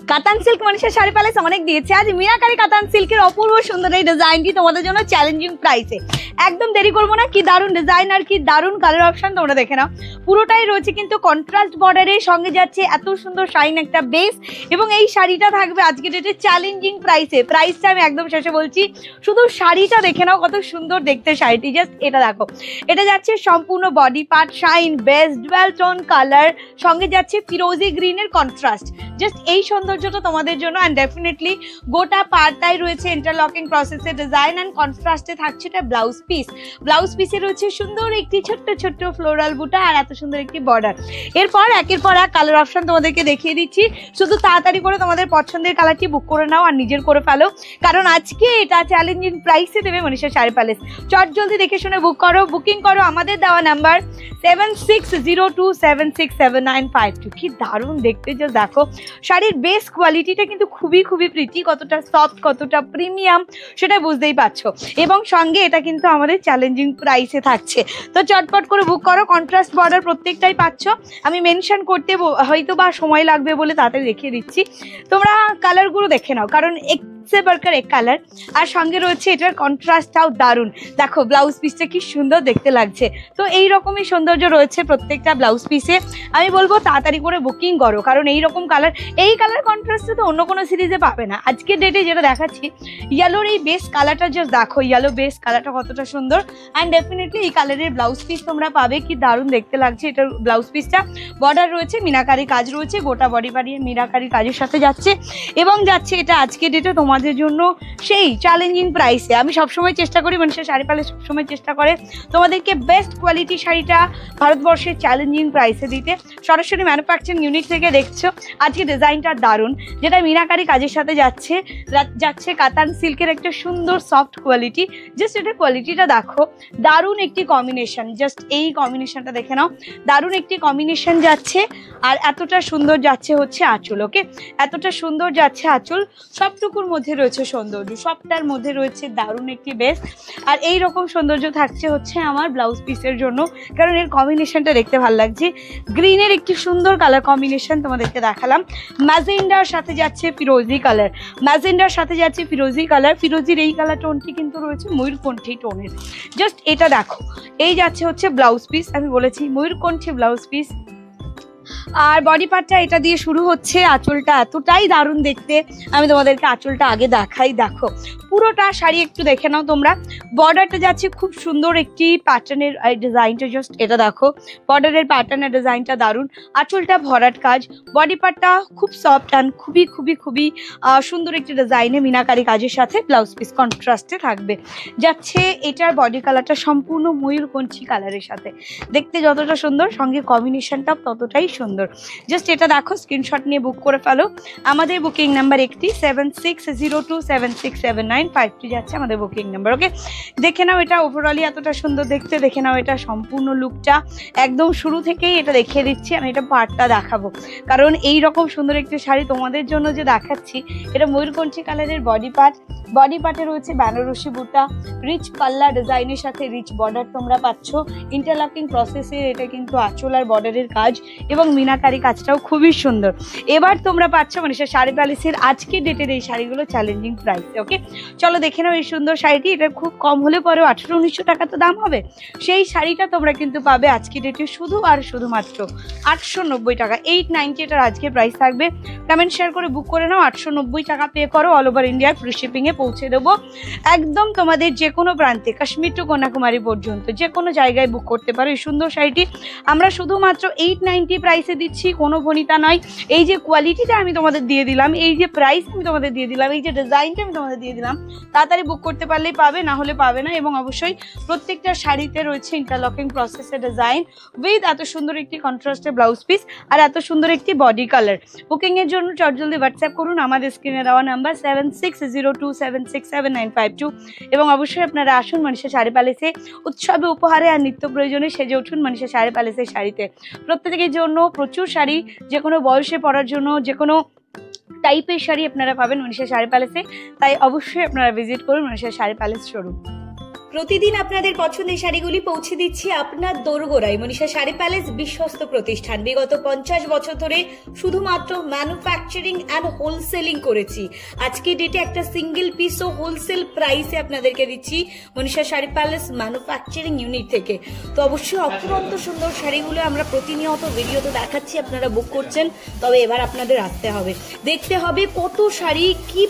কাতান silk Manisha sari palace অনেক দিয়েছে। আজ মিনাকারি কাতান সিল্কের অপূর্ব সুন্দর এই ডিজাইনটি তোমাদের জন্য চ্যালেঞ্জিং প্রাইসে। একদম দেরি করবো না, কি দারুণ ডিজাইন আর কি দারুণ কালার অপশন তোমরা দেখে নাও। পুরোটাই রয়েছে কিন্তু কন্ট্রাস্ট বর্ডারের সঙ্গে যাচ্ছে এত সুন্দর শাইন একটা বেস, এবং এই শাড়িটা থাকবে আজকে ডেটে চ্যালেঞ্জিং প্রাইসে। প্রাইসটা আমি একদম শেষে বলছি, শুধু শাড়িটা দেখে নাও কত সুন্দর দেখতে শাড়িটি। জাস্ট এটা দেখো, এটা যাচ্ছে সম্পূর্ণ body part shine base dual tone colour, সঙ্গে যাচ্ছে ফিরোজি গ্রিনের কন্ট্রাস্ট। জাস্ট এই সৌন্দর্যটা তোমাদের জন্য। অ্যান্ড ডেফিনেটলি গোটা পার্টটাই রয়েছে ইন্টারলকিং প্রসেসের ডিজাইন অ্যান্ড কন্ট্রাস্টে থাকছে এটা ব্লাউজ পিস। ব্লাউজ পিসে রয়েছে সুন্দর একটি ছোট্ট ছোট্ট ফ্লোরাল বুটা আর এত সুন্দর একটি বর্ডার। এরপর একের পর এক কালার অপশন তোমাদেরকে দেখিয়ে দিচ্ছি, শুধু তাড়াতাড়ি করে তোমাদের পছন্দের কালারটি বুক করে নাও আর নিজের করে ফেলো, কারণ আজকে এটা চ্যালেঞ্জিং প্রাইসে দেবে মনীষা শাড়ি প্যালেস। চট জলদি দেখে শুনে বুক করো, বুকিং করো আমাদের দেওয়া নাম্বার 7602767952। কি দারুণ দেখতে, যে দেখো শাড়ির বেস কোয়ালিটিটা কিন্তু খুবই খুবই প্রিটি, কতটা সফট কতটা প্রিমিয়াম সেটা বুঝতেই পারছো, এবং সঙ্গে এটা কিন্তু আমাদের চ্যালেঞ্জিং প্রাইসে থাকছে। তো চটপট করে বুক করো, কন্ট্রাস্ট বর্ডার প্রত্যেকটাই পাচ্ছ। আমি মেনশন করতে হয়তো বা সময় লাগবে বলে তাড়াতাড়ি দেখিয়ে দিচ্ছি, তোমরা কালারগুলো দেখে নাও, কারণ সে বারকার এক কালার আর সঙ্গে রয়েছে এটার কন্ট্রাস্টটাও দারুণ। দেখো ব্লাউজ পিসটা কি সুন্দর দেখতে লাগছে। তো এই রকমই সৌন্দর্য রয়েছে প্রত্যেকটা ব্লাউজ পিসে। আমি বলবো তাড়াতাড়ি করে বুকিং করো, কারণ এই রকম কালার, এই কালার কন্ট্রাস্টে তো অন্য কোনো সিরিজে পাবে না। আজকের ডেটে যেটা দেখাচ্ছি ইয়েলোর এই বেস কালারটা, জাস্ট দেখো ইয়েলো বেস কালারটা কতটা সুন্দর। অ্যান্ড ডেফিনেটলি এই কালারের ব্লাউজ পিস তোমরা পাবে, কি দারুণ দেখতে লাগছে এটার ব্লাউজ পিসটা। বর্ডার রয়েছে, মিনাকারি কাজ রয়েছে, গোটা বডি বাড়িয়ে মিনাকারি কাজের সাথে যাচ্ছে, এবং যাচ্ছে এটা আজকের ডেটে তোমাদের জন্য সেই চ্যালেঞ্জিং প্রাইসে। আমি সবসময় চেষ্টা করি, মনীষা শাড়ি প্যালেস সবসময় চেষ্টা করে তোমাদেরকে বেস্ট কোয়ালিটি শাড়িটা ভারতবর্ষের চ্যালেঞ্জিং প্রাইসে দিতে। সরাসরি ম্যানুফ্যাকচারিং ইউনিট থেকে দেখছো আজকে ডিজাইনটা দারুণ, যেটা মিনাকারি কাজের সাথে যাচ্ছে কাতান সিল্কের একটা সুন্দর সফট কোয়ালিটি। জাস্ট এটার কোয়ালিটিটা দেখো, দারুণ একটি কম্বিনেশন। জাস্ট এই কম্বিনেশনটা দেখে নাও, দারুণ একটি কম্বিনেশন যাচ্ছে। আর এতটা সুন্দর যাচ্ছে হচ্ছে আঁচল, ওকে, এতটা সুন্দর যাচ্ছে আঁচল, সবটুকুর মধ্যে রয়েছে সৌন্দর্য, সবটার মধ্যে রয়েছে দারুণ একটি বেস। আর এই রকম সৌন্দর্য থাকছে হচ্ছে আমার ব্লাউজ পিসের জন্য, কারণ এর কম্বিনেশনটা দেখতে ভালো লাগছে। গ্রিনের একটি সুন্দর কালার কম্বিনেশন তোমাদেরকে দেখালাম, ম্যাজেন্ডার সাথে যাচ্ছে ফিরোজি কালার, ম্যাজেন্ডার সাথে যাচ্ছে ফিরোজি কালার। ফিরোজির এই কালার টোনটি কিন্তু রয়েছে ময়ূরকণ্ঠী টোনের। জাস্ট এটা দেখো, এই যাচ্ছে হচ্ছে ব্লাউজ পিস, আমি বলেছি ময়ূরকণ্ঠী ব্লাউজ পিস। আর বডি পার্টটা এটা দিয়ে শুরু হচ্ছে, আঁচলটা এতটাই দারুণ দেখতে। আমি তোমাদেরকে আঁচলটা আগে দেখাই, দেখো পুরোটা শাড়ি একটু দেখে নাও তোমরা। বর্ডারটা যাচ্ছে খুব সুন্দর একটি প্যাটার্নের ডিজাইনটা, জাস্ট এটা দেখো বর্ডারের প্যাটার্নের ডিজাইনটা দারুণ। আঁচলটা ভরাট কাজ, বডি পার্টটা খুব সফট অ্যান্ড খুবই খুবই খুবই সুন্দর একটি ডিজাইনে মিনাকারি কাজের সাথে ব্লাউজ পিস কন্ট্রাস্টে থাকবে। যাচ্ছে এটার বডি কালারটা সম্পূর্ণ ময়ূরকণ্ঠী কালারের সাথে, দেখতে যতটা সুন্দর সঙ্গে কম্বিনেশনটা ততটাই সুন্দর। জাস্ট এটা দেখো, স্ক্রিনশট নিয়ে বুক করে ফেলো। আমাদের বুকিং নাম্বার একটি 7602767952 যাচ্ছে আমাদের বুকিং নাম্বার, ওকে। দেখে নাও এটা ওভারঅলি এতটা সুন্দর দেখতে, দেখে নাও এটা সম্পূর্ণ লুকটা একদম শুরু থেকেই এটা দেখিয়ে দিচ্ছি। আমি এটা পার্টটা দেখাবো, কারণ এই রকম সুন্দর একটি শাড়ি তোমাদের জন্য যে দেখাচ্ছি, এটা ময়ূরকণ্ঠী কালারের বডি পার্ট। বডি পার্টে রয়েছে বেনারসি বুটা, রিচ পাল্লা ডিজাইনের সাথে রিচ বর্ডার তোমরা পাচ্ছ। ইন্টারলকিং প্রসেসের এটা কিন্তু আঁচল আর বর্ডারের কাজ, এবং মিনাকারি কাজটাও খুবই সুন্দর। এবার তোমরা পাচ্ছ মনীষা শাড়ি প্যালেসের আজকের ডেটের এই শাড়িগুলো চ্যালেঞ্জিং প্রাইসে, ওকে। চলো দেখে নাও এই সুন্দর শাড়িটি। এটা খুব কম হলে পরেও 1800-1900 টাকা তো দাম হবে, সেই শাড়িটা তোমরা কিন্তু পাবে আজকের ডেটে শুধু আর শুধুমাত্র 890 টাকা, 890 এটার আজকে প্রাইস থাকবে। কমেন্ট শেয়ার করে বুক করে নাও, 890 টাকা পে করো, অল ওভার ইন্ডিয়ার ফ্রি শিপিংয়ে পৌঁছে দেবো একদম তোমাদের যে কোনো প্রান্তে, কাশ্মীর টু কন্যাকুমারী পর্যন্ত যে কোনো জায়গায় বুক করতে পারো। এই সুন্দর শাড়িটি আমরা শুধুমাত্র 890 প্রাইসে দিচ্ছি, কোনো ভনিতা নয়। এই যে কোয়ালিটিটা আমি তোমাদের দিয়ে দিলাম, এই যে প্রাইস আমি তোমাদের দিয়ে দিলাম, এই যে ডিজাইনটা আমি তোমাদের দিয়ে দিলাম, তাড়াতাড়ি বুক করতে পারলেই পাবে, না হলে পাবে না। এবং অবশ্যই প্রত্যেকটা শাড়িতে রয়েছে ইন্টারলকিং প্রসেসের ডিজাইন উইথ এত সুন্দর একটি কন্ট্রাস্টের ব্লাউজ পিস আর এত সুন্দর একটি বডি কালার। বুকিংয়ের জন্য চটজলদি হোয়াটসঅ্যাপ করুন আমাদের স্ক্রিনে দেওয়া নাম্বার 7602767952, এবং অবশ্যই আপনারা আসুন মনীষা শাড়ি প্যালেসে। উৎসবে উপহারে আর নিত্য প্রয়োজনে সেজে উঠুন মনীষা শাড়ি প্যালেসের শাড়িতে। প্রত্যেকের জন্য প্রচুর শাড়ি, যে কোনো বয়সে পরার জন্য যে কোনো টাইপের শাড়ি আপনারা পাবেন মনীষা শাড়ি প্যালেসে। তাই অবশ্যই আপনারা ভিজিট করুন মনীষা শাড়ি প্যালেস শোরুম। প্রতিদিন আপনাদের পছন্দের শাড়িগুলি পৌঁছে দিচ্ছি আপনার দোরগোড়ায়। মনীষা শাড়ি প্যালেস বিশ্বস্ত প্রতিষ্ঠান, বিগত 50 বছর ধরে শুধুমাত্র ম্যানুফ্যাকচারিং অ্যান্ড হোলসেলিং করেছি। আজকে ডেটে একটা সিঙ্গেল পিসও হোলসেল প্রাইসে আপনাদেরকে দিচ্ছি Manisha sari palace manufacturing unit থেকে। তো অবশ্যই অত্যন্ত সুন্দর শাড়িগুলো আমরা প্রতিনিয়ত ভিডিওতে দেখাচ্ছি, আপনারা বুক করছেন। তবে এবার আপনাদের আসতে হবে, দেখতে হবে কত শাড়ি কি